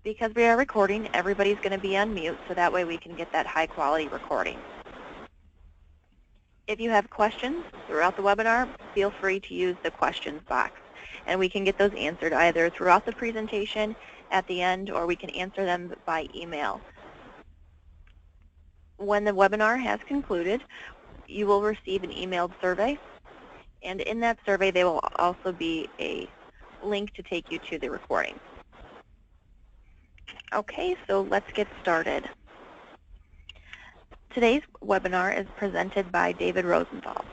Because we are recording, everybody's going to be on mute, so that way we can get that high quality recording. If you have questions throughout the webinar, feel free to use the questions box, and we can get those answered either throughout the presentation, at the end, or we can answer them by email. When the webinar has concluded, you will receive an emailed survey, and in that survey there will also be a link to take you to the recording. Okay, so let's get started. Today's webinar is presented by David Rosenthal.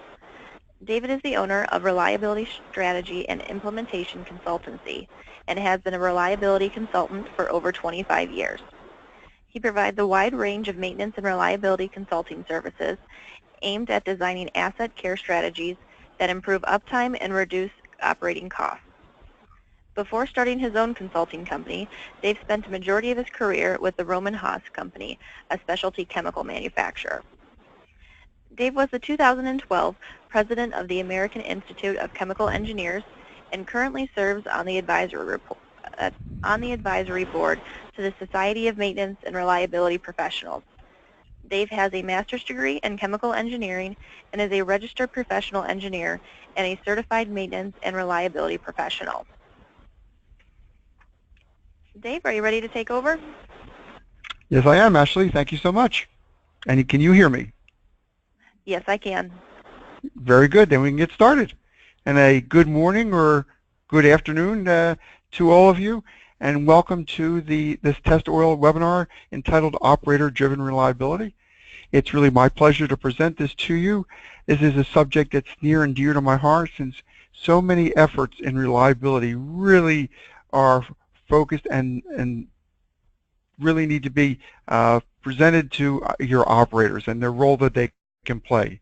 David is the owner of Reliability Strategy and Implementation Consultancy and has been a reliability consultant for over 25 years. He provides a wide range of maintenance and reliability consulting services aimed at designing asset care strategies that improve uptime and reduce operating costs. Before starting his own consulting company, Dave spent a majority of his career with the Roman Haas Company, a specialty chemical manufacturer. Dave was the 2012 president of the American Institute of Chemical Engineers and currently serves on the advisory board to the Society of Maintenance and Reliability Professionals. Dave has a master's degree in chemical engineering and is a registered professional engineer and a certified maintenance and reliability professional. Dave, are you ready to take over? Yes, I am, Ashley. Thank you so much. And can you hear me? Yes, I can. Very good. Then we can get started. And a good morning or good afternoon to all of you, and welcome to this TestOil webinar entitled Operator-Driven Reliability. It's really my pleasure to present this to you. This is a subject that's near and dear to my heart, since so many efforts in reliability really are focused and really need to be presented to your operators and their role that they can play.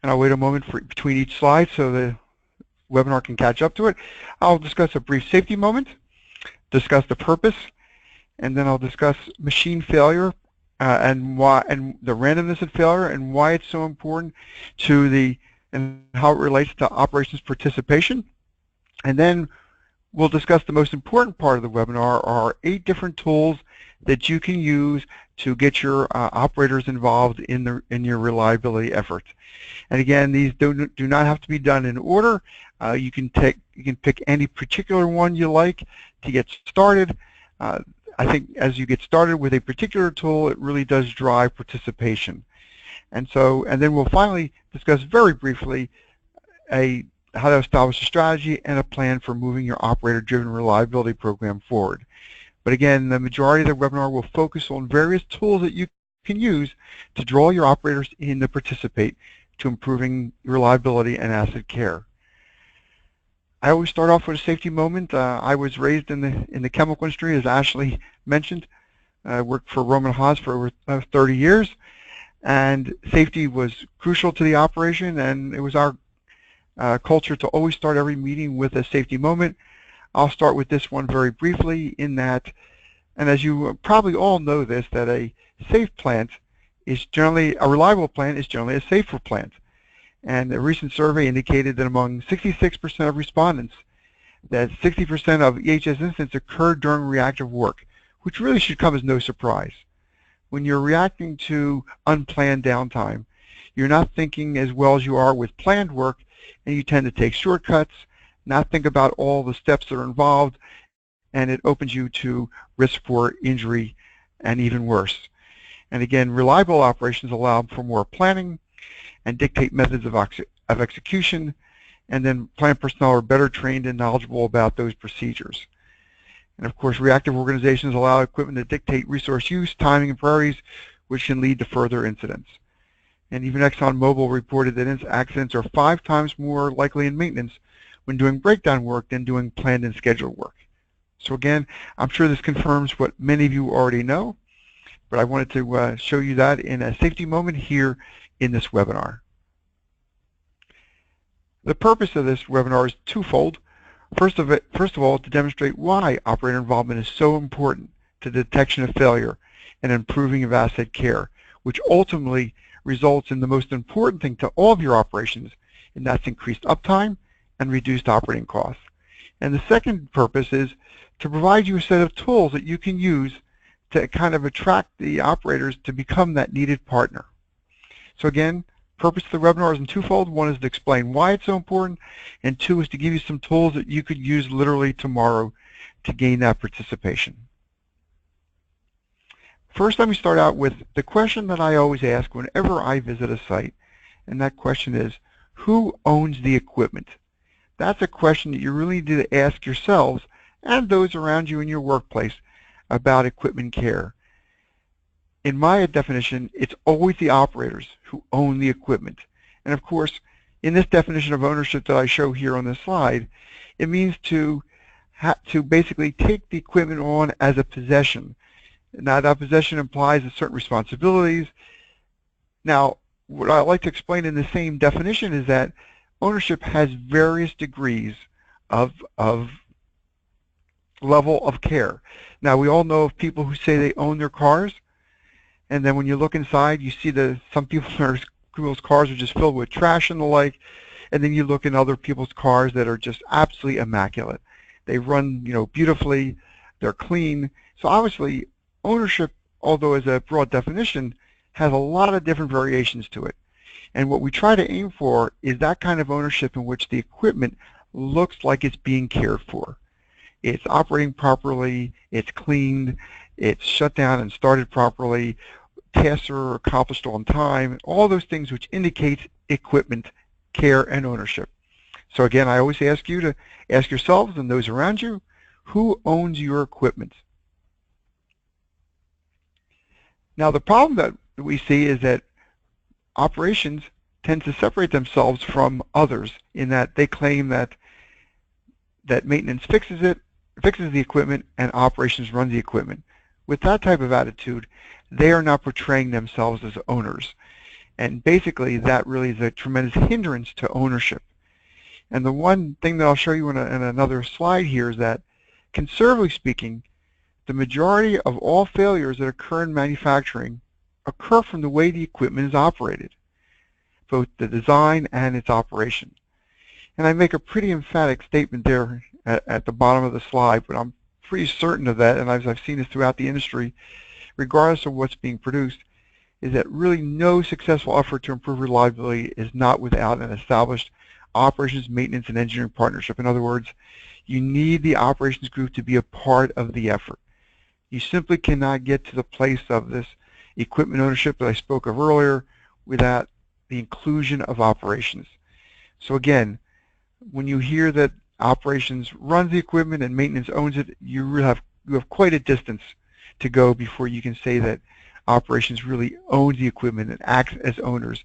And I'll wait a moment between each slide so the webinar can catch up to it. I'll discuss a brief safety moment, discuss the purpose, and then I'll discuss machine failure and the randomness of failure and why it's so important and how it relates to operations participation. And then we'll discuss the most important part of the webinar, are 8 different tools that you can use to get your operators involved in your reliability efforts. And again, these do not have to be done in order. You can pick any particular one you like to get started. I think as you get started with a particular tool, it really does drive participation. And then we'll finally discuss very briefly how to establish a strategy and a plan for moving your operator-driven reliability program forward. But again, the majority of the webinar will focus on various tools that you can use to draw your operators in to participate to improving reliability and asset care. I always start off with a safety moment. I was raised in the chemical industry, as Ashley mentioned. I worked for Roman Haas for over 30 years, and safety was crucial to the operation, and it was our culture to always start every meeting with a safety moment. I'll start with this one very briefly in that, and as you probably all know this, that a reliable plant is generally a safer plant. And a recent survey indicated that among 66% of respondents, that 60% of EHS incidents occurred during reactive work, which really should come as no surprise. When you're reacting to unplanned downtime, you're not thinking as well as you are with planned work, and you tend to take shortcuts, not think about all the steps that are involved, and it opens you to risk for injury and even worse. And again, reliable operations allow for more planning and dictate methods of execution, and then plant personnel are better trained and knowledgeable about those procedures. And of course, reactive organizations allow equipment to dictate resource use, timing, and priorities, which can lead to further incidents. And even ExxonMobil reported that accidents are 5 times more likely in maintenance when doing breakdown work than doing planned and scheduled work. So again, I'm sure this confirms what many of you already know, but I wanted to show you that in a safety moment here in this webinar. The purpose of this webinar is twofold. First of all, to demonstrate why operator involvement is so important to the detection of failure and improving of asset care, which ultimately results in the most important thing to all of your operations, and that's increased uptime and reduced operating costs. And the second purpose is to provide you a set of tools that you can use to kind of attract the operators to become that needed partner. So again, purpose of the webinar is in twofold. One is to explain why it's so important, and two is to give you some tools that you could use literally tomorrow to gain that participation. First, let me start out with the question that I always ask whenever I visit a site, and that question is, who owns the equipment? That's a question that you really need to ask yourselves and those around you in your workplace about equipment care. In my definition, it's always the operators who own the equipment. And of course, in this definition of ownership that I show here on this slide, it means to basically take the equipment on as a possession. Now, that possession implies certain responsibilities. Now, what I like to explain in the same definition is that ownership has various degrees of level of care. Now, we all know of people who say they own their cars, and then when you look inside, you see that some people's cars are just filled with trash and the like, and then you look in other people's cars that are just absolutely immaculate. They run, beautifully, they're clean. So obviously, ownership, although as a broad definition, has a lot of different variations to it. And what we try to aim for is that kind of ownership in which the equipment looks like it's being cared for. It's operating properly, it's cleaned, it's shut down and started properly, tasks are accomplished on time, all those things which indicate equipment care and ownership. So again, I always ask you to ask yourselves and those around you, who owns your equipment? Now, the problem that we see is that operations tend to separate themselves from others in that they claim that maintenance fixes the equipment, and operations runs the equipment. With that type of attitude, they are not portraying themselves as owners. And basically, that really is a tremendous hindrance to ownership. And the one thing that I'll show you in another slide here is that, conservatively speaking, the majority of all failures that occur in manufacturing occur from the way the equipment is operated, both the design and its operation. And I make a pretty emphatic statement there at the bottom of the slide, but I'm pretty certain of that, and as I've seen this throughout the industry, regardless of what's being produced, is that really no successful effort to improve reliability is not without an established operations, maintenance, and engineering partnership. In other words, you need the operations group to be a part of the effort. You simply cannot get to the place of this equipment ownership that I spoke of earlier without the inclusion of operations. So again, when you hear that operations runs the equipment and maintenance owns it, you have quite a distance to go before you can say that operations really owns the equipment and acts as owners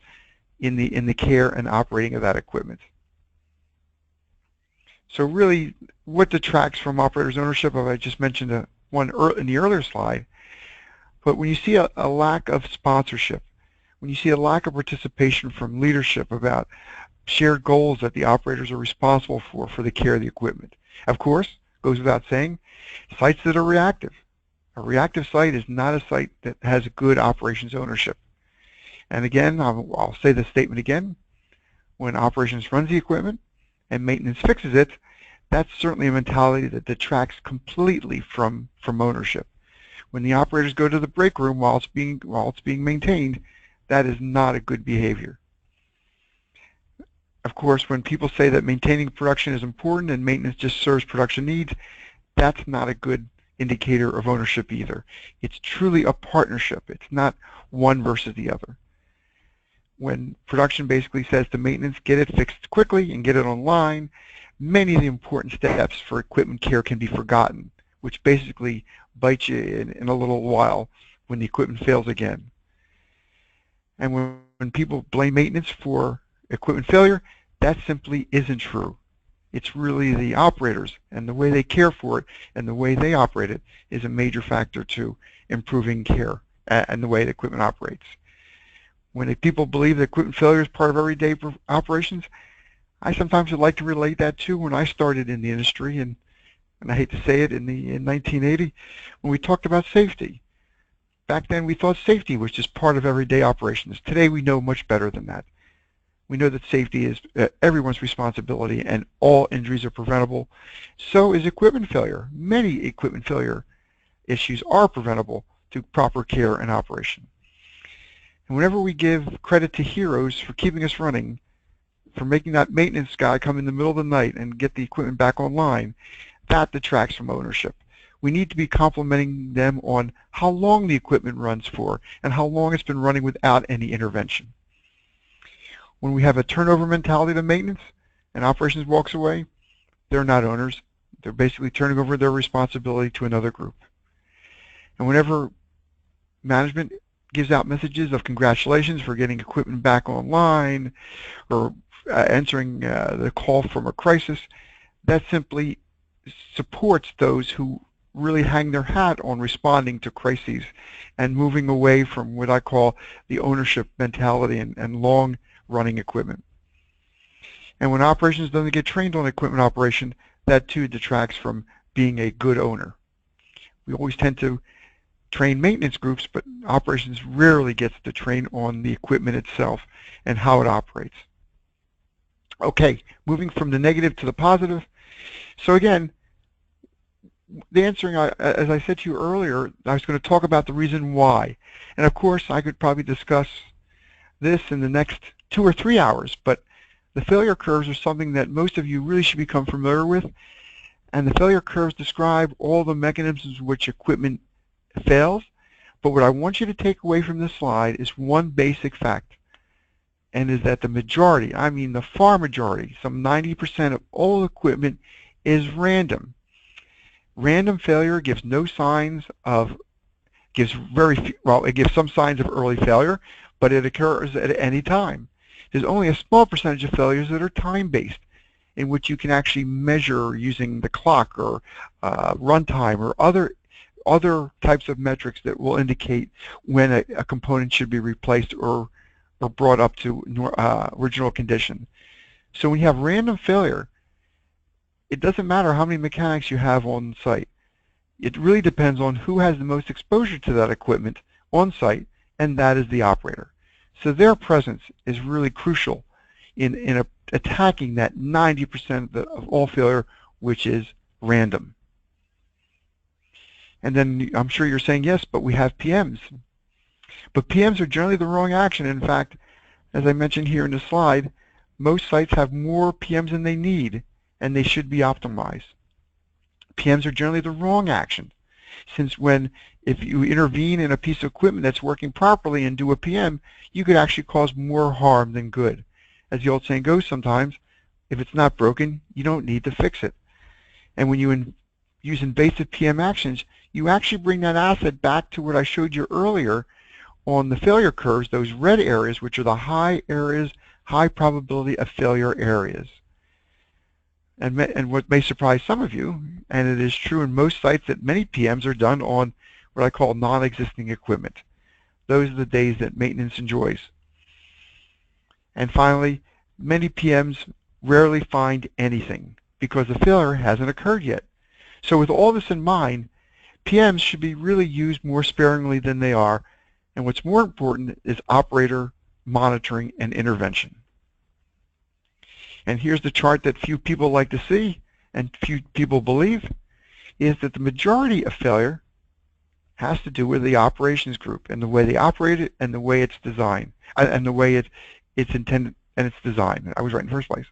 in the care and operating of that equipment. So really, what detracts from operators' ownership? I just mentioned one in the earlier slide. But when you see a lack of sponsorship, when you see a lack of participation from leadership about shared goals that the operators are responsible for the care of the equipment. Of course, goes without saying, sites that are reactive. A reactive site is not a site that has good operations ownership. And again, I'll say this statement again, when operations runs the equipment and maintenance fixes it, that's certainly a mentality that detracts completely from ownership. When the operators go to the break room while it's being maintained, that is not a good behavior. Of course, when people say that maintaining production is important and maintenance just serves production needs, that's not a good indicator of ownership either. It's truly a partnership. It's not one versus the other. When production basically says to maintenance, get it fixed quickly and get it online, many of the important steps for equipment care can be forgotten, which basically bites you in a little while when the equipment fails again. And when people blame maintenance for equipment failure, that simply isn't true. It's really the operators and the way they care for it and the way they operate it is a major factor to improving care and the way the equipment operates. When people believe that equipment failure is part of everyday operations, I sometimes would like to relate that to when I started in the industry, and I hate to say it, in 1980, when we talked about safety. Back then we thought safety was just part of everyday operations. Today we know much better than that. We know that safety is everyone's responsibility and all injuries are preventable. So is equipment failure. Many equipment failure issues are preventable through proper care and operation. And whenever we give credit to heroes for keeping us running, for making that maintenance guy come in the middle of the night and get the equipment back online, that detracts from ownership. We need to be complimenting them on how long the equipment runs for and how long it's been running without any intervention. When we have a turnover mentality to maintenance and operations walks away, they're not owners. They're basically turning over their responsibility to another group. And whenever management gives out messages of congratulations for getting equipment back online or answering the call from a crisis, that simply supports those who really hang their hat on responding to crises and moving away from what I call the ownership mentality and long-running equipment. And when operations doesn't get trained on equipment operation, that too detracts from being a good owner. We always tend to train maintenance groups, but operations rarely gets to train on the equipment itself and how it operates. Okay, moving from the negative to the positive. So again, the answering, as I said to you earlier, I was going to talk about the reason why. And of course, I could probably discuss this in the next 2 or 3 hours, but the failure curves are something that most of you really should become familiar with. And the failure curves describe all the mechanisms in which equipment fails. But what I want you to take away from this slide is one basic fact, and is that the majority, I mean the far majority, some 90% of all equipment is random. Random failure gives no signs of, gives very few, well, it gives some signs of early failure, but it occurs at any time. There's only a small percentage of failures that are time-based, in which you can actually measure using the clock or runtime or other types of metrics that will indicate when a component should be replaced or brought up to original condition. So when you have random failure, it doesn't matter how many mechanics you have on site. It really depends on who has the most exposure to that equipment on site, and that is the operator. So their presence is really crucial in attacking that 90% of all failure, which is random. And then I'm sure you're saying, yes, but we have PMs. But PMs are generally the wrong action. In fact, as I mentioned here in the slide, most sites have more PMs than they need, and they should be optimized. PMs are generally the wrong action, since if you intervene in a piece of equipment that's working properly and do a PM, you could actually cause more harm than good. As the old saying goes sometimes, if it's not broken, you don't need to fix it. And when you use invasive PM actions, you actually bring that asset back to what I showed you earlier on the failure curves, those red areas, which are the high areas, high probability of failure areas. And what may surprise some of you, and it is true in most sites, that many PMs are done on what I call non-existing equipment. Those are the days that maintenance enjoys. And finally, many PMs rarely find anything because the failure hasn't occurred yet. So with all this in mind, PMs should be really used more sparingly than they are, and what's more important is operator monitoring and intervention. And here's the chart that few people like to see and few people believe, is that the majority of failure has to do with the operations group and the way they operate it and the way it's designed and the way it's intended and it's designed. I was right in the first place.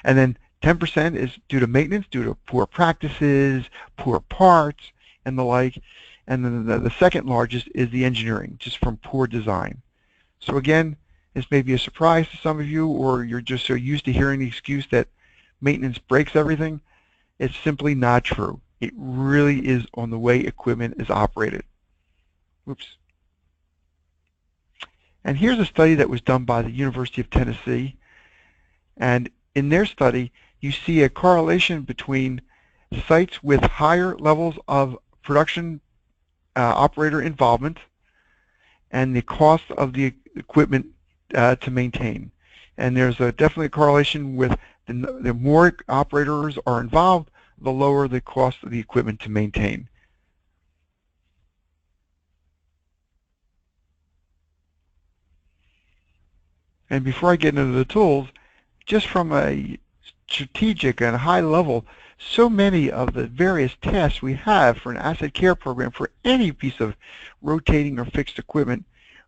And then 10% is due to maintenance, due to poor practices, poor parts, and the like. And then the second largest is the engineering, just from poor design. So again, this may be a surprise to some of you, or you're just so used to hearing the excuse that maintenance breaks everything. It's simply not true. It really is on the way equipment is operated. Oops. And here's a study that was done by the University of Tennessee. And in their study, you see a correlation between sites with higher levels of production operator involvement and the cost of the equipment to maintain. And there's definitely a correlation with the more operators are involved, the lower the cost of the equipment to maintain. And before I get into the tools, just from a strategic and high level, so many of the various tasks we have for an asset care program for any piece of rotating or fixed equipment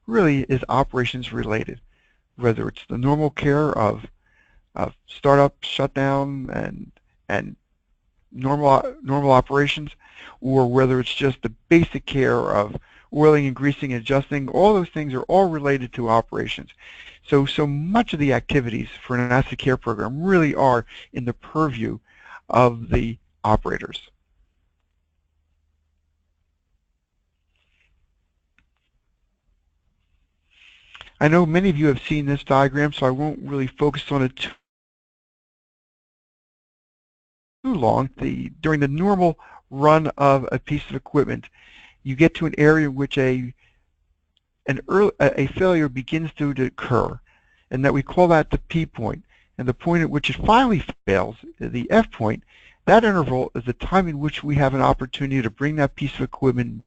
really is operations related, whether it's the normal care of startup, shutdown, and normal operations, or whether it's just the basic care of oiling and greasing and adjusting. All those things are all related to operations. So much of the activities for an asset care program really are in the purview of the operators. I know many of you have seen this diagram, so I won't really focus on it too long. During the normal run of a piece of equipment, you get to an area in which a failure begins to occur, and that we call that the P point. And the point at which it finally fails, the F point, that interval is the time in which we have an opportunity to bring that piece of equipment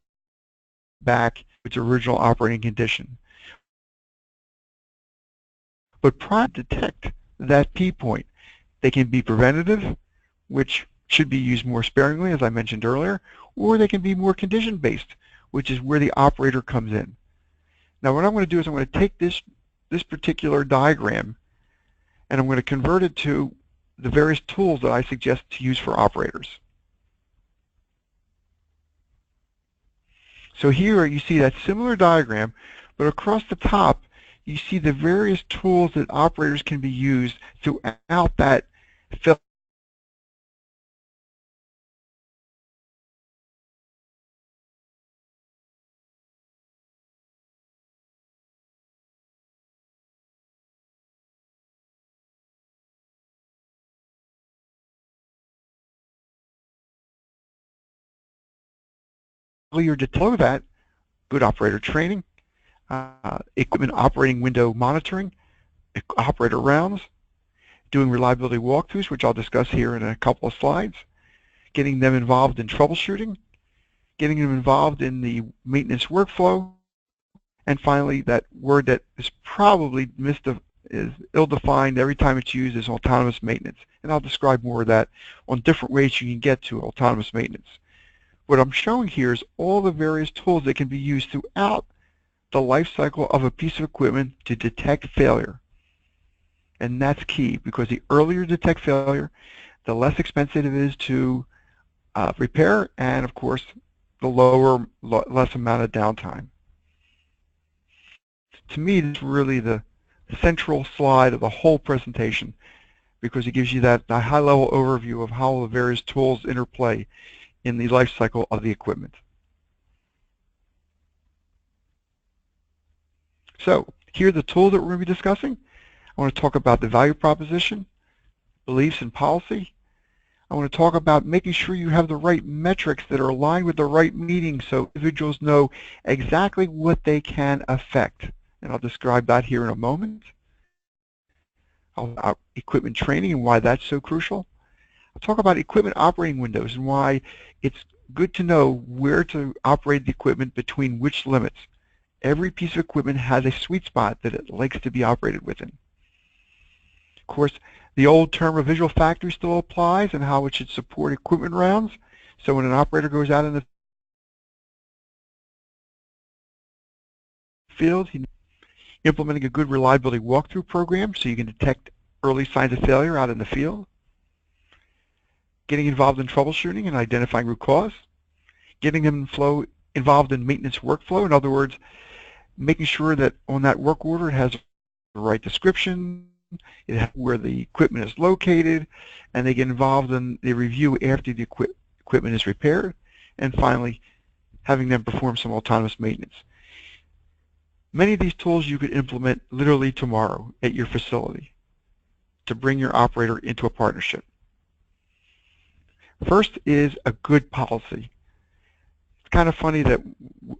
back to its original operating condition. But prior to detect that P point, they can be preventative, which should be used more sparingly, as I mentioned earlier, or they can be more condition-based, which is where the operator comes in. Now what I'm going to do is I'm going to take this particular diagram and I'm going to convert it to the various tools that I suggest to use for operators. So here you see that similar diagram, but across the top you see the various tools that operators can be used throughout that failure to tell that good operator training, equipment operating window monitoring, operator rounds, doing reliability walkthroughs, which I'll discuss here in a couple of slides, getting them involved in troubleshooting, getting them involved in the maintenance workflow, and finally that word that is probably is ill-defined every time it's used is autonomous maintenance. And I'll describe more of that on different ways you can get to autonomous maintenance. What I'm showing here is all the various tools that can be used throughout the life cycle of a piece of equipment to detect failure. And that's key, because the earlier you detect failure, the less expensive it is to repair, and of course the less amount of downtime. To me, it's really the central slide of the whole presentation, because it gives you that high-level overview of how the various tools interplay in the life cycle of the equipment. So here are the tools that we're going to be discussing. I want to talk about the value proposition, beliefs and policy. I want to talk about making sure you have the right metrics that are aligned with the right meetings so individuals know exactly what they can affect. And I'll describe that here in a moment. I'll talk about equipment training and why that's so crucial. I'll talk about equipment operating windows and why it's good to know where to operate the equipment between which limits. Every piece of equipment has a sweet spot that it likes to be operated within. Of course, the old term of visual factory still applies and how it should support equipment rounds. So when an operator goes out in the field, implementing a good reliability walkthrough program so you can detect early signs of failure out in the field, getting involved in troubleshooting and identifying root cause, getting them involved in maintenance workflow. In other words, making sure that on that work order it has the right description, it has where the equipment is located, and they get involved in the review after the equipment is repaired, and finally having them perform some autonomous maintenance. Many of these tools you could implement literally tomorrow at your facility to bring your operator into a partnership. First is a good policy. It's kind of funny that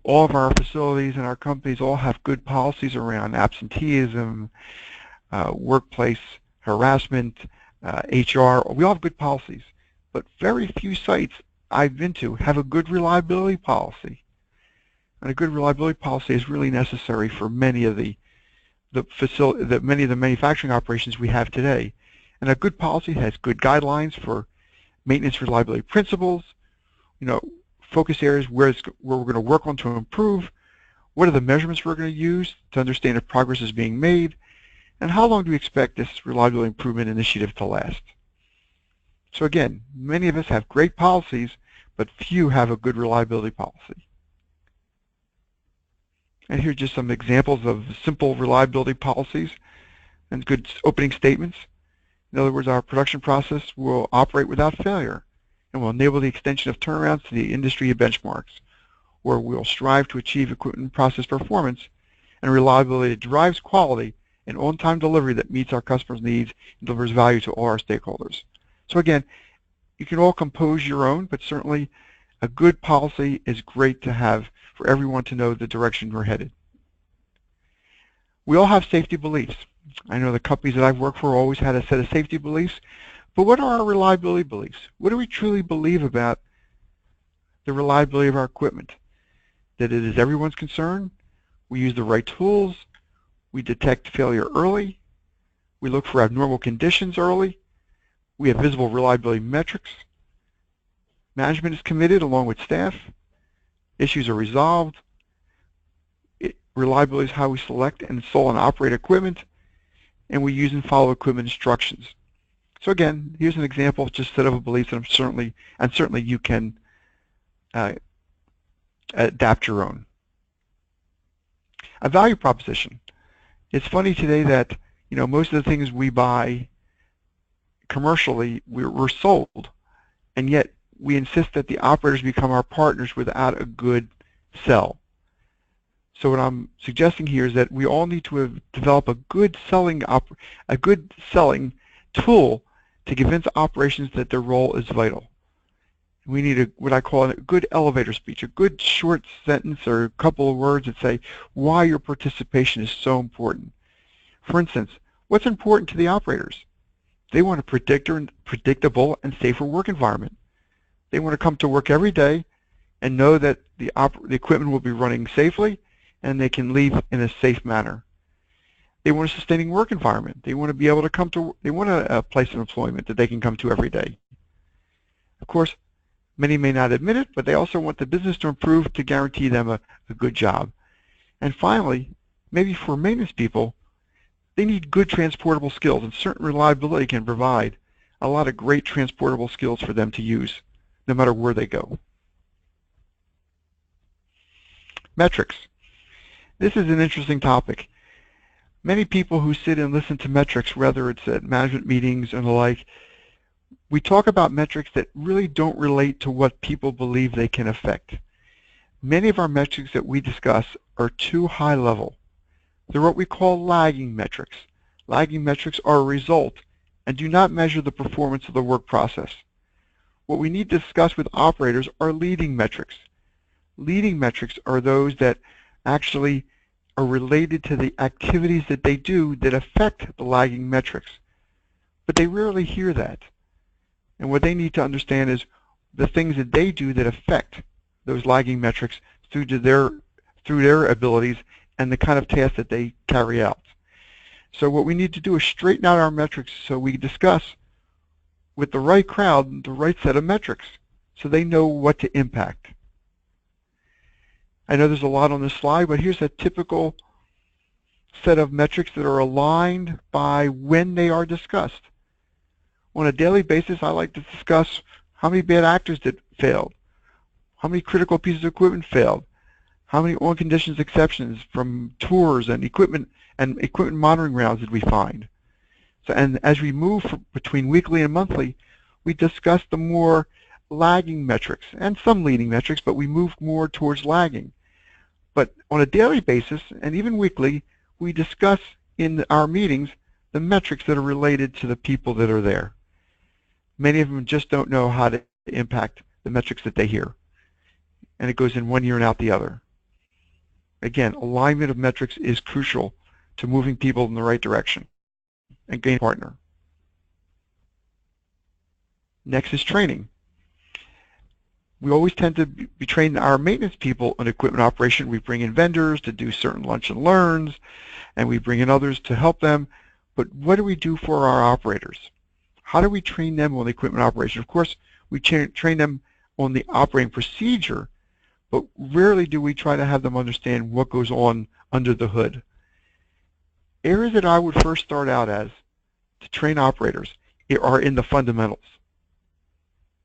all of our facilities and our companies all have good policies around absenteeism, workplace harassment, HR. We all have good policies, but very few sites I've been to have a good reliability policy. And a good reliability policy is really necessary for many of the many of the manufacturing operations we have today. And a good policy has good guidelines for maintenance reliability principles, focus areas where we're going to work on to improve, what are the measurements we're going to use to understand if progress is being made, and how long do we expect this reliability improvement initiative to last. So again, many of us have great policies, but few have a good reliability policy. And here are just some examples of simple reliability policies and good opening statements. In other words, our production process will operate without failure and will enable the extension of turnarounds to the industry benchmarks, where we'll strive to achieve equipment process performance and reliability that drives quality and on-time delivery that meets our customers' needs and delivers value to all our stakeholders. So again, you can all compose your own, but certainly a good policy is great to have for everyone to know the direction we're headed. We all have safety beliefs. I know the companies that I've worked for always had a set of safety beliefs, but what are our reliability beliefs? What do we truly believe about the reliability of our equipment? That it is everyone's concern, we use the right tools, we detect failure early, we look for abnormal conditions early, we have visible reliability metrics, management is committed along with staff, issues are resolved, reliability is how we select and install and operate equipment, and we use and follow equipment instructions. So again, here's an example of just a set of beliefs that certainly you can adapt your own. A value proposition. It's funny today that most of the things we buy commercially we're sold, and yet we insist that the operators become our partners without a good sell. So what I'm suggesting here is that we all need to develop a good selling tool to convince operations that their role is vital. We need what I call a good elevator speech, a good short sentence or a couple of words that say why your participation is so important. For instance, what's important to the operators? They want a predictable and safer work environment. They want to come to work every day and know that the equipment will be running safely and they can leave in a safe manner. They want a sustaining work environment. They want to be able to they want a place of employment that they can come to every day. Of course, many may not admit it, but they also want the business to improve to guarantee them a good job. And finally, maybe for maintenance people, they need good transportable skills, and certain reliability can provide a lot of great transportable skills for them to use, no matter where they go. Metrics. This is an interesting topic. Many people who sit and listen to metrics, whether it's at management meetings and the like, we talk about metrics that really don't relate to what people believe they can affect. Many of our metrics that we discuss are too high level. They're what we call lagging metrics. Lagging metrics are a result and do not measure the performance of the work process. What we need to discuss with operators are leading metrics. Leading metrics are those that actually are related to the activities that they do that affect the lagging metrics. But they rarely hear that. And what they need to understand is the things that they do that affect those lagging metrics through their abilities and the kind of tasks that they carry out. So what we need to do is straighten out our metrics so we discuss with the right crowd the right set of metrics so they know what to impact. I know there's a lot on this slide, but here's a typical set of metrics that are aligned by when they are discussed. On a daily basis, I like to discuss how many bad actors that failed, how many critical pieces of equipment failed, how many on-conditions exceptions from tours and equipment monitoring rounds did we find. So, and as we move between weekly and monthly, we discuss the more lagging metrics and some leading metrics, but we move more towards lagging. But on a daily basis and even weekly, we discuss in our meetings the metrics that are related to the people that are there. Many of them just don't know how to impact the metrics that they hear. And it goes in one ear and out the other. Again, alignment of metrics is crucial to moving people in the right direction and gain a partner. Next is training. We always tend to be training our maintenance people on equipment operation. We bring in vendors to do certain lunch and learns, and we bring in others to help them. But what do we do for our operators? How do we train them on the equipment operation? Of course, we train them on the operating procedure, but rarely do we try to have them understand what goes on under the hood. Areas that I would first start out as to train operators are in the fundamentals.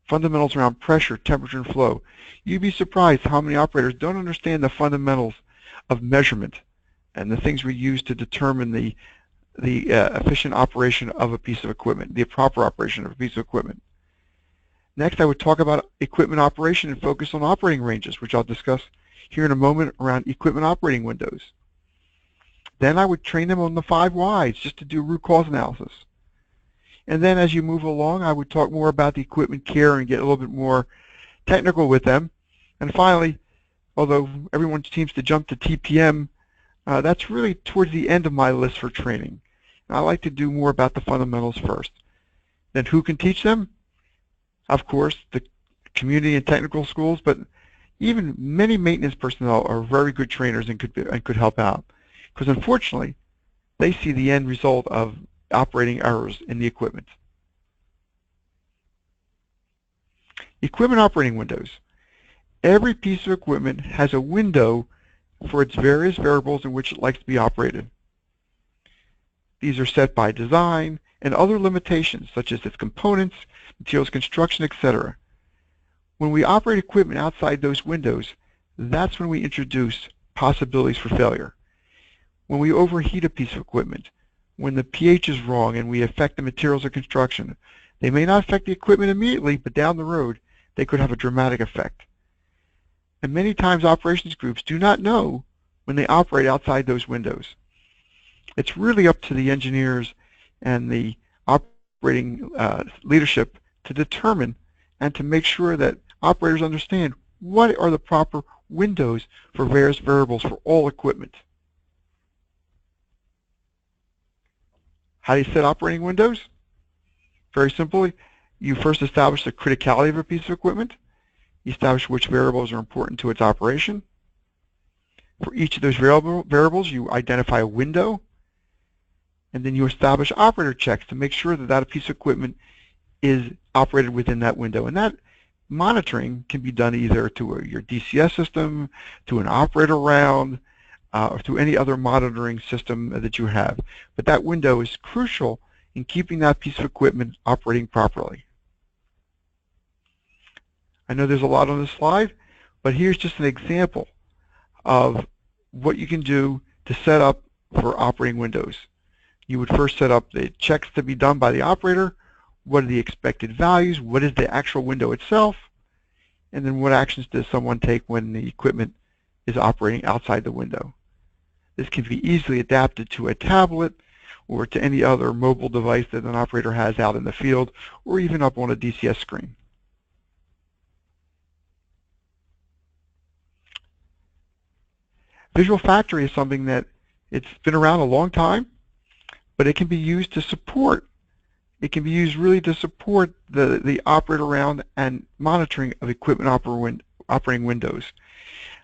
Fundamentals around pressure, temperature, and flow. You'd be surprised how many operators don't understand the fundamentals of measurement and the things we use to determine the efficient operation of a piece of equipment, the proper operation of a piece of equipment. Next, I would talk about equipment operation and focus on operating ranges, which I'll discuss here in a moment around equipment operating windows. Then I would train them on the 5 whys just to do root cause analysis. And then as you move along, I would talk more about the equipment care and get a little bit more technical with them. And finally, although everyone seems to jump to TPM, that's really towards the end of my list for training. And I like to do more about the fundamentals first. Then who can teach them? Of course, the community and technical schools, but even many maintenance personnel are very good trainers and could help out. Because unfortunately, they see the end result of operating errors in the equipment. Equipment operating windows. Every piece of equipment has a window for its various variables in which it likes to be operated. These are set by design and other limitations such as its components, materials construction, etc. When we operate equipment outside those windows, that's when we introduce possibilities for failure. When we overheat a piece of equipment, when the pH is wrong and we affect the materials of construction, they may not affect the equipment immediately, but down the road they could have a dramatic effect. And many times operations groups do not know when they operate outside those windows. It's really up to the engineers and the operating leadership to determine and to make sure that operators understand what are the proper windows for various variables for all equipment. How do you set operating windows? Very simply, you first establish the criticality of a piece of equipment. You establish which variables are important to its operation. For each of those variables, you identify a window, and then you establish operator checks to make sure that that piece of equipment is operated within that window. And that monitoring can be done either to your DCS system, to an operator round, or through any other monitoring system that you have. But that window is crucial in keeping that piece of equipment operating properly. I know there's a lot on this slide, but here's just an example of what you can do to set up for operating windows. You would first set up the checks to be done by the operator, what are the expected values, what is the actual window itself, and then what actions does someone take when the equipment is operating outside the window. This can be easily adapted to a tablet or to any other mobile device that an operator has out in the field or even up on a DCS screen. Visual Factory is something that it's been around a long time, but it can be used to support. It can be used really to support the operator round and monitoring of equipment operating windows.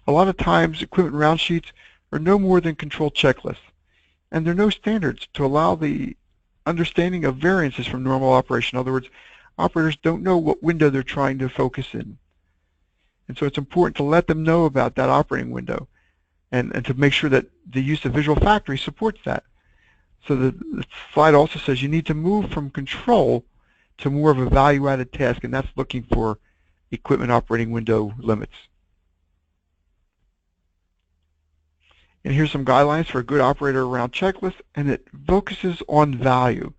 A lot of times equipment round sheets are no more than control checklists, and there are no standards to allow the understanding of variances from normal operation. In other words, operators don't know what window they're trying to focus in. And so it's important to let them know about that operating window and to make sure that the use of Visual Factory supports that. So the slide also says you need to move from control to more of a value-added task, and that's looking for equipment operating window limits. And here's some guidelines for a good operator around checklist, and it focuses on value,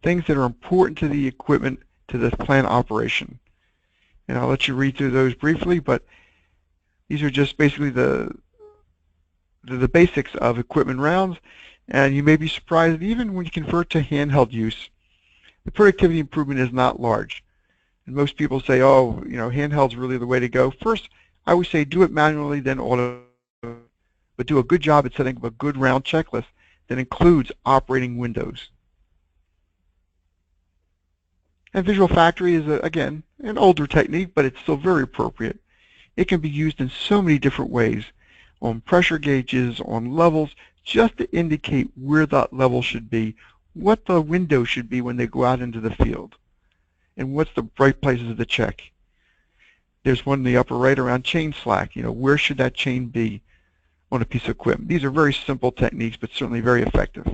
things that are important to the equipment, to the plant operation. And I'll let you read through those briefly, but these are just basically the basics of equipment rounds, and you may be surprised that even when you convert to handheld use, the productivity improvement is not large. And most people say, oh, you know, handheld's really the way to go. First, I would say do it manually, then auto, but do a good job at setting up a good round checklist that includes operating windows. And Visual Factory is, again, an older technique, but it's still very appropriate. It can be used in so many different ways, on pressure gauges, on levels, just to indicate where that level should be, what the window should be when they go out into the field, and what's the right places to check. There's one in the upper right around chain slack. Where should that chain be on a piece of equipment? These are very simple techniques, but certainly very effective.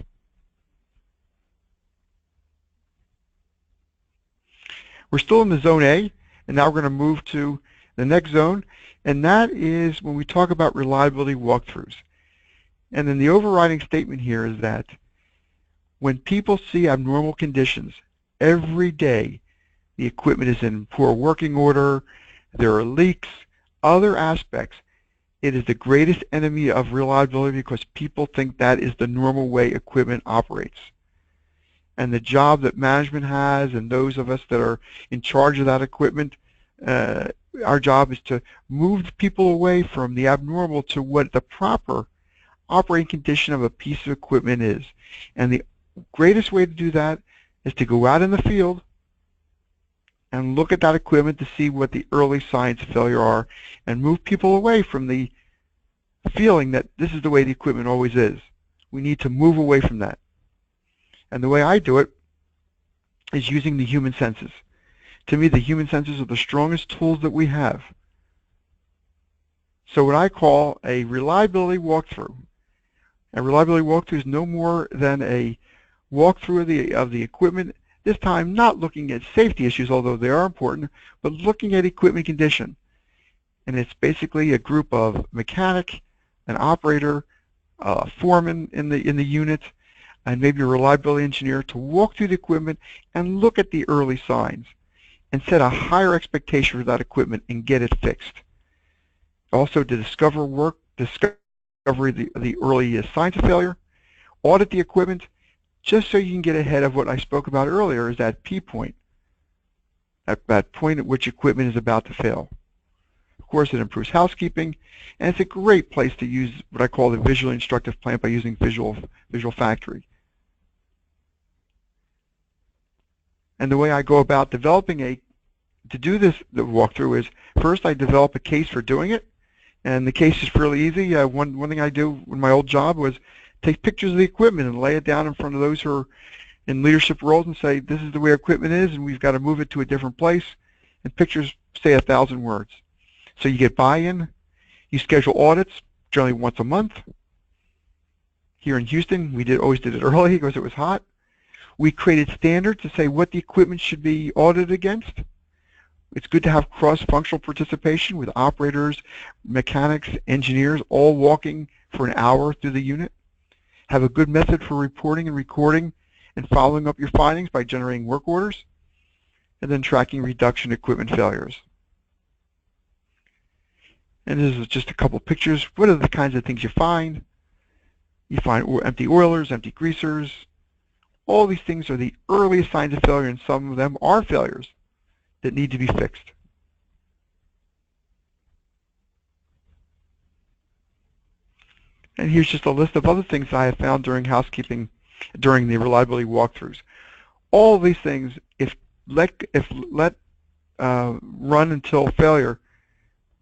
We're still in the zone A, and now we're going to move to the next zone, and that is when we talk about reliability walkthroughs. And then the overriding statement here is that when people see abnormal conditions every day, the equipment is in poor working order, there are leaks, other aspects, it is the greatest enemy of reliability because people think that is the normal way equipment operates. And the job that management has and those of us that are in charge of that equipment, our job is to move people away from the abnormal to what the proper operating condition of a piece of equipment is. And the greatest way to do that is to go out in the field and look at that equipment to see what the early signs of failure are and move people away from the feeling that this is the way the equipment always is. We need to move away from that. And the way I do it is using the human senses. To me, the human senses are the strongest tools that we have. So what I call a reliability walkthrough. A reliability walkthrough is no more than a walkthrough of the equipment, this time not looking at safety issues, although they are important, but looking at equipment condition. And it's basically a group of mechanic, an operator, a foreman in the unit, and maybe a reliability engineer to walk through the equipment and look at the early signs and set a higher expectation for that equipment and get it fixed. Also to discover the early signs of failure, audit the equipment, just so you can get ahead of what I spoke about earlier, is that P point, that point at which equipment is about to fail. Of course, it improves housekeeping, and it's a great place to use what I call the visually instructive plant by using Visual Factory. And the way I go about developing to do the walkthrough is, first I develop a case for doing it, and the case is fairly easy. One thing I do in my old job was take pictures of the equipment and lay it down in front of those who are in leadership roles and say, this is the way equipment is, and we've got to move it to a different place. And pictures say 1,000 words. So you get buy-in. You schedule audits, generally once a month. Here in Houston, we always did it early because it was hot. We created standards to say what the equipment should be audited against. It's good to have cross-functional participation with operators, mechanics, engineers, all walking for an hour through the unit. Have a good method for reporting and recording and following up your findings by generating work orders, and then tracking reduction equipment failures. And this is just a couple pictures. What are the kinds of things you find? You find empty oilers, empty greasers. All these things are the earliest signs of failure, and some of them are failures that need to be fixed. And here's just a list of other things I have found during housekeeping, during the reliability walkthroughs. All these things, if let run until failure,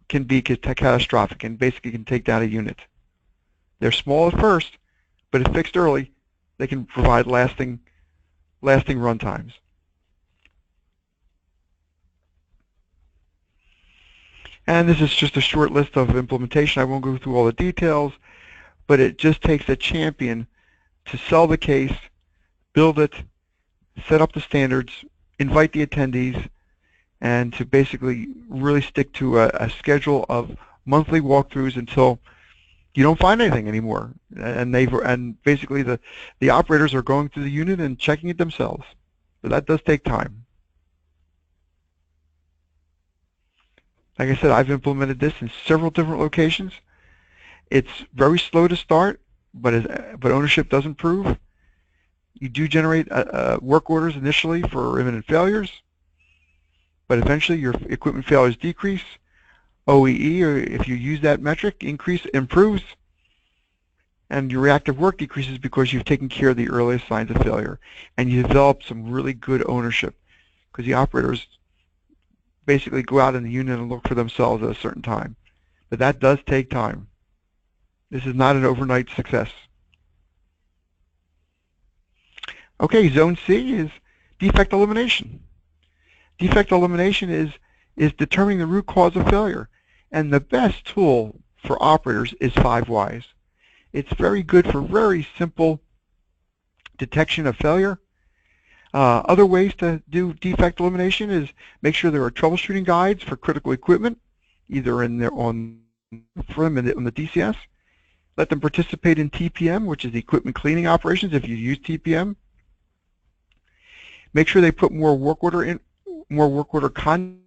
can be catastrophic and basically can take down a unit. They're small at first, but if fixed early, they can provide lasting run times. And this is just a short list of implementation. I won't go through all the details, but it just takes a champion to sell the case, build it, set up the standards, invite the attendees, and to basically really stick to a schedule of monthly walkthroughs until you don't find anything anymore. And basically the operators are going through the unit and checking it themselves. So that does take time. Like I said, I've implemented this in several different locations. It's very slow to start, but ownership does improve. You do generate work orders initially for imminent failures, but eventually your equipment failures decrease. OEE, or if you use that metric, improves, and your reactive work decreases because you've taken care of the earliest signs of failure, and you develop some really good ownership because the operators basically go out in the unit and look for themselves at a certain time. But that does take time. This is not an overnight success. Okay, Zone C is defect elimination. Defect elimination is determining the root cause of failure. And the best tool for operators is 5 whys. It's very good for very simple detection of failure. Other ways to do defect elimination is make sure there are troubleshooting guides for critical equipment, either in there on the DCS. Let them participate in TPM, which is equipment cleaning operations if you use TPM. Make sure they put more work order content.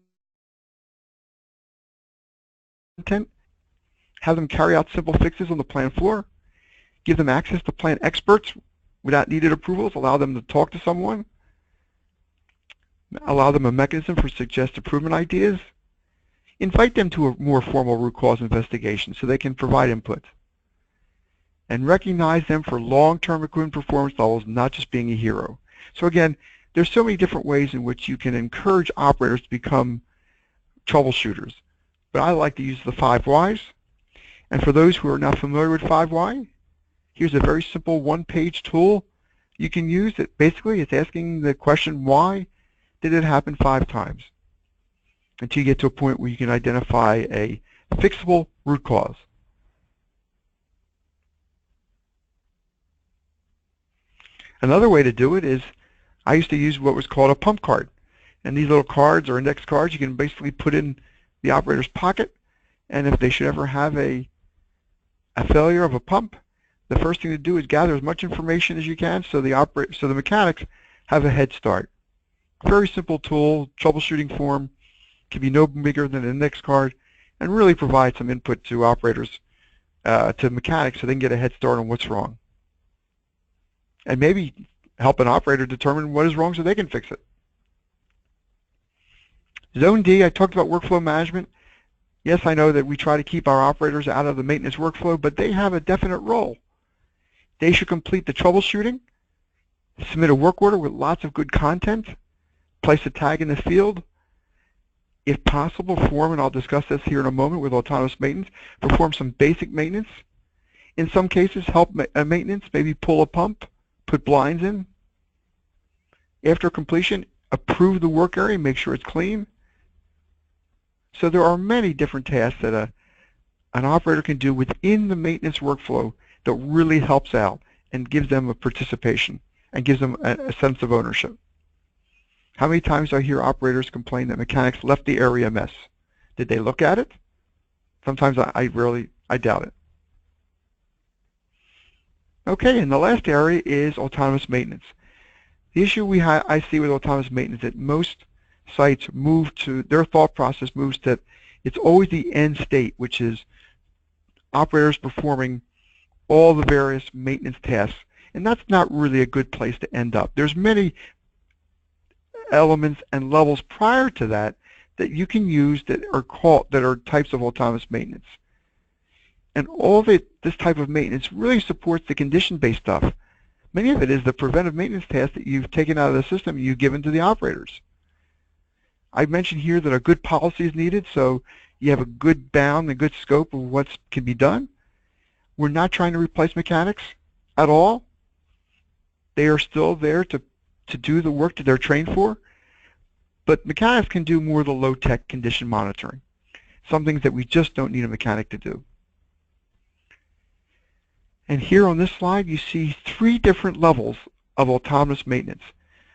Have them carry out simple fixes on the plant floor. Give them access to plant experts without needed approvals. Allow them to talk to someone. Allow them a mechanism for suggest improvement ideas. Invite them to a more formal root cause investigation so they can provide input. And recognize them for long-term equipment performance levels, not just being a hero. So again, there's so many different ways in which you can encourage operators to become troubleshooters. But I like to use the 5 whys. And for those who are not familiar with 5 why, here's a very simple one-page tool you can use. That basically it's asking the question, why did it happen 5 times? Until you get to a point where you can identify a fixable root cause. Another way to do it is, I used to use what was called a pump card. And these little cards or index cards you can basically put in the operator's pocket, and if they should ever have a failure of a pump, the first thing to do is gather as much information as you can so the mechanics have a head start. Very simple tool, troubleshooting form, can be no bigger than an index card, and really provide some input to operators, to mechanics, so they can get a head start on what's wrong. And maybe help an operator determine what is wrong so they can fix it. Zone D, I talked about workflow management. Yes, I know that we try to keep our operators out of the maintenance workflow, but they have a definite role. They should complete the troubleshooting, submit a work order with lots of good content, place a tag in the field, if possible, perform, and I'll discuss this here in a moment with autonomous maintenance, perform some basic maintenance. In some cases, help maintenance, maybe pull a pump, put blinds in. After completion, approve the work area, make sure it's clean. So there are many different tasks that an operator can do within the maintenance workflow that really helps out and gives them a participation and gives them a sense of ownership. How many times do I hear operators complain that mechanics left the area a mess? Did they look at it? Sometimes I doubt it. Okay, and the last area is autonomous maintenance. The issue I see with autonomous maintenance is that most sites move to, their thought process moves that it's always the end state, which is operators performing all the various maintenance tasks, and that's not really a good place to end up. There's many elements and levels prior to that that you can use that are types of autonomous maintenance. And all of this type of maintenance really supports the condition-based stuff. Many of it is the preventive maintenance tasks that you've taken out of the system and you've given to the operators. I mentioned here that a good policy is needed, so you have a good bound and good scope of what can be done. We're not trying to replace mechanics at all. They are still there to do the work that they're trained for, but mechanics can do more of the low-tech condition monitoring, some things that we just don't need a mechanic to do. And here on this slide you see 3 different levels of autonomous maintenance.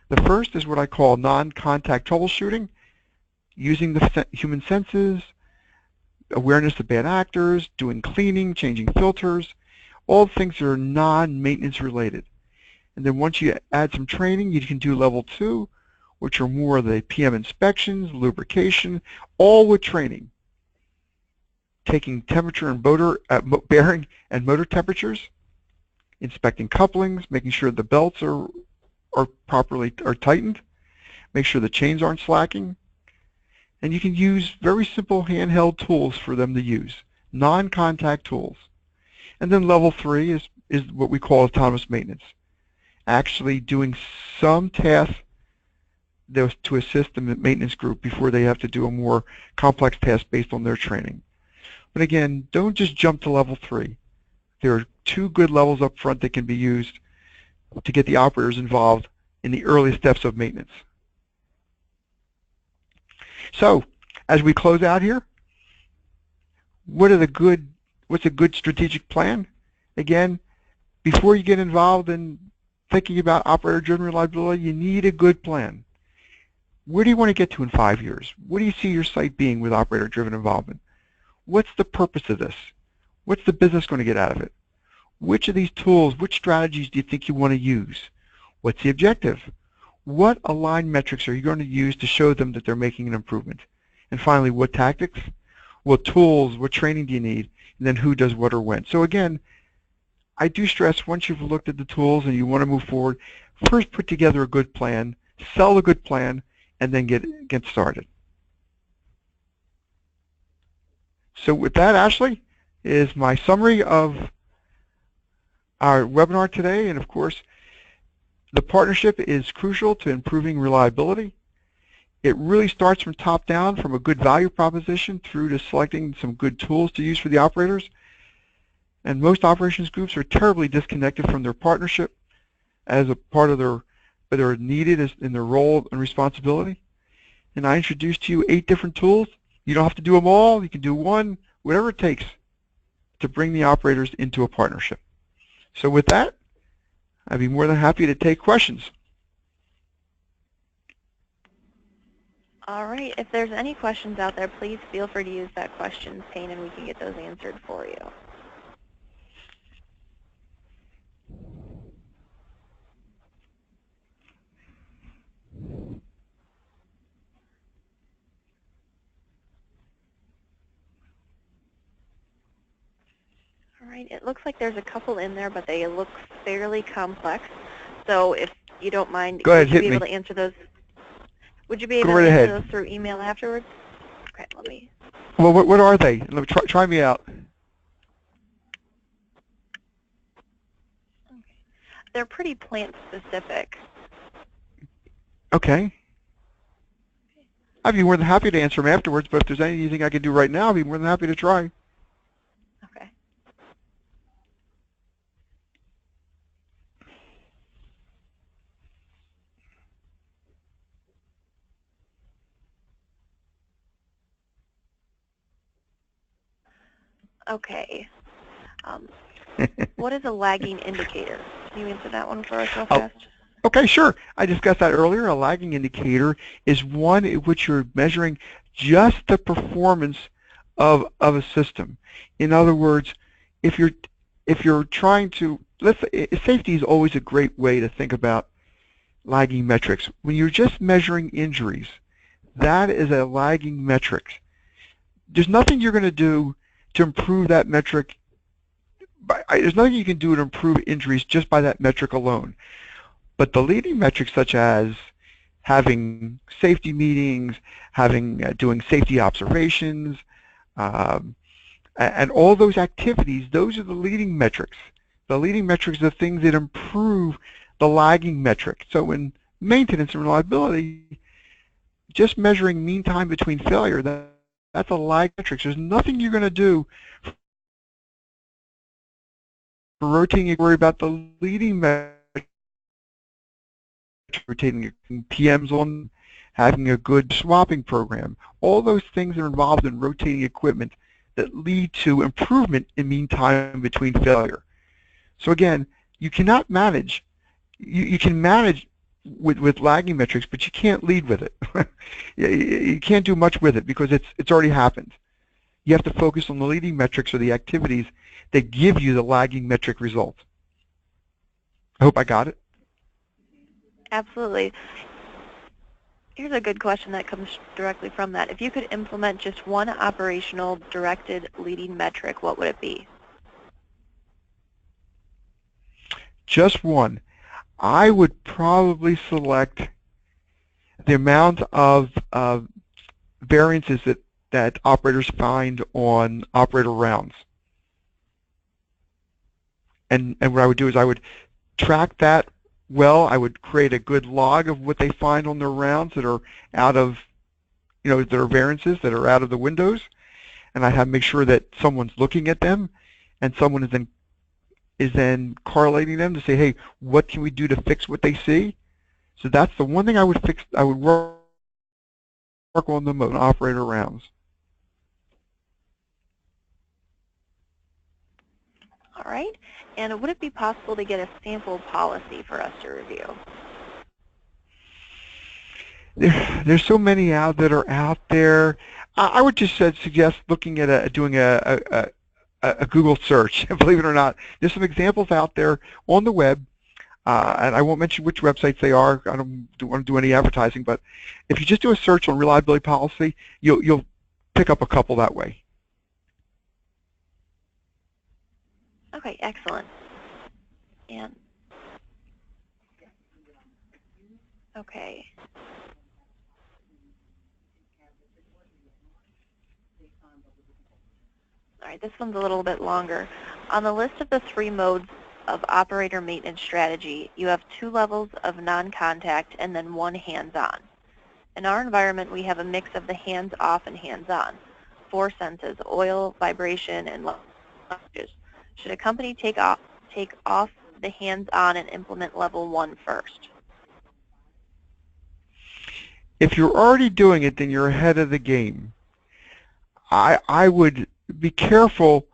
The first is what I call non-contact troubleshooting, using the human senses, awareness of bad actors, doing cleaning, changing filters, all things that are non-maintenance related. And then once you add some training, you can do level 2, which are more of the PM inspections, lubrication, all with training. Taking temperature and bearing and motor temperatures, inspecting couplings, making sure the belts are properly tightened, make sure the chains aren't slacking. And you can use very simple handheld tools for them to use, non-contact tools. And then level 3 is what we call autonomous maintenance, actually doing some tasks those to assist the maintenance group before they have to do a more complex task based on their training. But again, don't just jump to level 3. There are 2 good levels up front that can be used to get the operators involved in the early steps of maintenance. So, as we close out here, what's a good strategic plan? Again, before you get involved in thinking about operator-driven reliability, you need a good plan. Where do you want to get to in 5 years? What do you see your site being with operator-driven involvement? What's the purpose of this? What's the business going to get out of it? Which of these tools, which strategies do you think you want to use? What's the objective? What aligned metrics are you going to use to show them that they're making an improvement? And finally, what tactics? What tools, what training do you need? And then who does what or when? So again, I do stress once you've looked at the tools and you want to move forward, first put together a good plan, sell a good plan, and then get started. So with that, Ashley, is my summary of our webinar today. And of course, the partnership is crucial to improving reliability. It really starts from top down, from a good value proposition through to selecting some good tools to use for the operators. And most operations groups are terribly disconnected from their partnership as a part of their, but they're needed in their role and responsibility. And I introduced to you 8 different tools. You don't have to do them all. You can do one, whatever it takes to bring the operators into a partnership. So with that, I'd be more than happy to take questions. All right. If there's any questions out there, please feel free to use that questions pane and we can get those answered for you. All right, it looks like there's a couple in there, but they look fairly complex. So if you don't mind, Go ahead, would you be hit able me. to answer those? Would you be Go able right to answer ahead. those through email afterwards? Okay, let me. Well, what are they? Let me try me out. Okay. They're pretty plant specific. Okay. I'd be more than happy to answer them afterwards, but if there's anything I can do right now, I'd be more than happy to try. Okay. Okay. What is a lagging indicator? Can you answer that one for us real fast? Okay, sure. I discussed that earlier. A lagging indicator is one in which you're measuring just the performance of a system. In other words, if you're trying to, safety is always a great way to think about lagging metrics. When you're just measuring injuries, that is a lagging metric. There's nothing you're going to do to improve that metric. There's nothing you can do to improve injuries just by that metric alone. But the leading metrics, such as having safety meetings, doing safety observations, and all those activities, those are the leading metrics. The leading metrics are the things that improve the lagging metric. So in maintenance and reliability, just measuring mean time between failure, that's a lag metric. There's nothing you're going to do for rotating. You worry about the leading metric, rotating PMs on, having a good swapping program. All those things are involved in rotating equipment that lead to improvement in mean time between failure. So again, you cannot manage. You can manage with lagging metrics, but you can't lead with it. You can't do much with it because it's already happened. You have to focus on the leading metrics or the activities that give you the lagging metric result. I hope I got it. Absolutely. Here's a good question that comes directly from that. If you could implement just one operational directed leading metric, what would it be? Just one. I would probably select the amount of variances that operators find on operator rounds. And what I would do is I would track that well, I would create a good log of what they find on their rounds that are out of, there are variances that are out of the windows, and I have to make sure that someone's looking at them, and someone is then correlating them to say, hey, what can we do to fix what they see? So that's the one thing I would fix. I would work on the most operator rounds. All right. And would it be possible to get a sample policy for us to review? There's so many out that are out there. I would just suggest looking at doing a Google search. Believe it or not, there's some examples out there on the web, and I won't mention which websites they are. I don't want to do any advertising, but if you just do a search on reliability policy, you'll pick up a couple that way. Okay, excellent. And okay. All right, this one's a little bit longer. On the list of the 3 modes of operator maintenance strategy, you have 2 levels of non-contact and then 1 hands-on. In our environment, we have a mix of the hands-off and hands-on. 4 senses: oil, vibration, and languages. Should a company take off the hands-on and implement level 1 first? If you're already doing it, then you're ahead of the game. I would be careful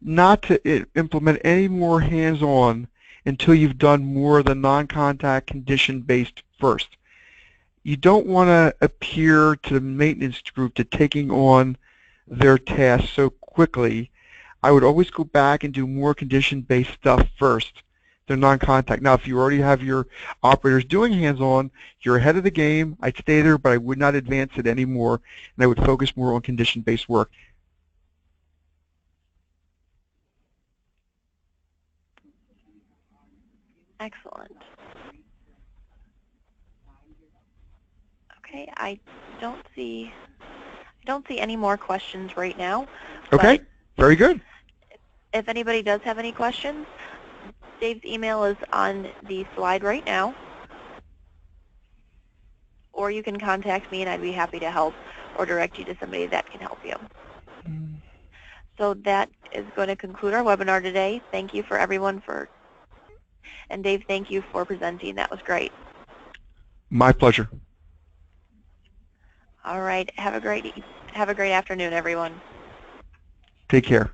not to implement any more hands-on until you've done more of the non-contact condition-based first. You don't want to appear to the maintenance group to taking on their tasks so quickly. I would always go back and do more condition-based stuff first. They're non-contact. Now, if you already have your operators doing hands-on, you're ahead of the game. I'd stay there, but I would not advance it anymore, and I would focus more on condition-based work. Excellent. Okay, I don't see any more questions right now. Okay, very good. If anybody does have any questions, Dave's email is on the slide right now, or you can contact me and I'd be happy to help or direct you to somebody that can help you. So that is going to conclude our webinar today. Thank you for everyone and Dave, thank you for presenting. That was great. My pleasure. All right, have a great afternoon, everyone. Take care.